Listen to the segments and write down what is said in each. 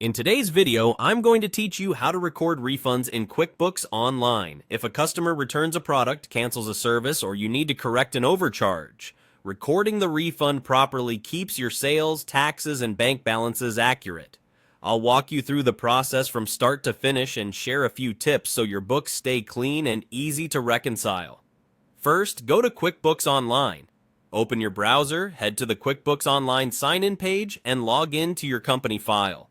In today's video, I'm going to teach you how to record refunds in QuickBooks Online. If a customer returns a product, cancels a service, or you need to correct an overcharge, recording the refund properly keeps your sales, taxes, and bank balances accurate. I'll walk you through the process from start to finish and share a few tips so your books stay clean and easy to reconcile. First, go to QuickBooks Online. Open your browser, head to the QuickBooks Online sign-in page, and log in to your company file.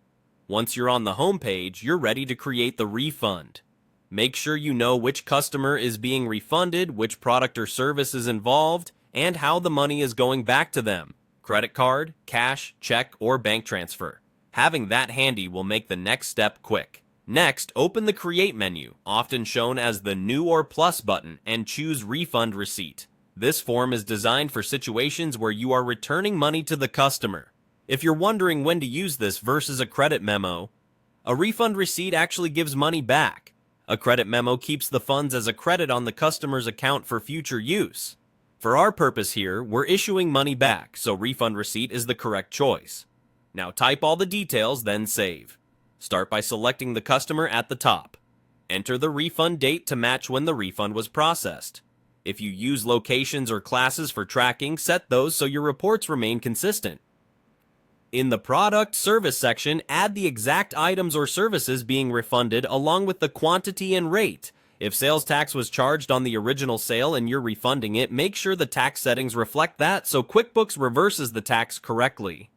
Once you're on the home page, you're ready to create the refund. Make sure you know which customer is being refunded, which product or service is involved, and how the money is going back to them: credit card, cash, check, or bank transfer. Having that handy will make the next step quick. Next, open the Create menu, often shown as the New or Plus button, and choose Refund Receipt. This form is designed for situations where you are returning money to the customer. If you're wondering when to use this versus a credit memo, a refund receipt actually gives money back. A credit memo keeps the funds as a credit on the customer's account for future use. For our purpose here, we're issuing money back, so refund receipt is the correct choice. Now type all the details, then save. Start by selecting the customer at the top. Enter the refund date to match when the refund was processed. If you use locations or classes for tracking, set those so your reports remain consistent. In the Product Service section, add the exact items or services being refunded along with the quantity and rate. If sales tax was charged on the original sale and you're refunding it, make sure the tax settings reflect that so QuickBooks reverses the tax correctly.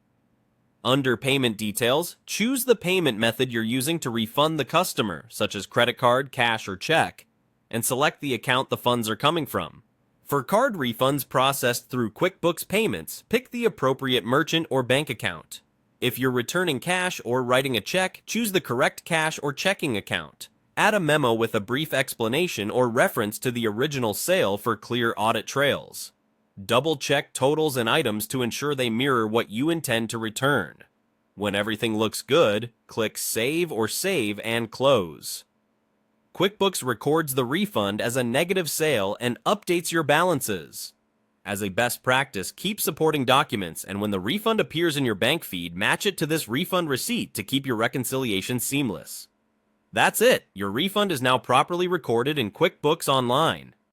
Under Payment Details, choose the payment method you're using to refund the customer, such as credit card, cash, or check, and select the account the funds are coming from. For card refunds processed through QuickBooks Payments, pick the appropriate merchant or bank account. If you're returning cash or writing a check, choose the correct cash or checking account. Add a memo with a brief explanation or reference to the original sale for clear audit trails. Double-check totals and items to ensure they mirror what you intend to return. When everything looks good, click Save or Save and Close. QuickBooks records the refund as a negative sale and updates your balances. As a best practice, keep supporting documents, and when the refund appears in your bank feed, match it to this refund receipt to keep your reconciliation seamless. That's it! Your refund is now properly recorded in QuickBooks Online.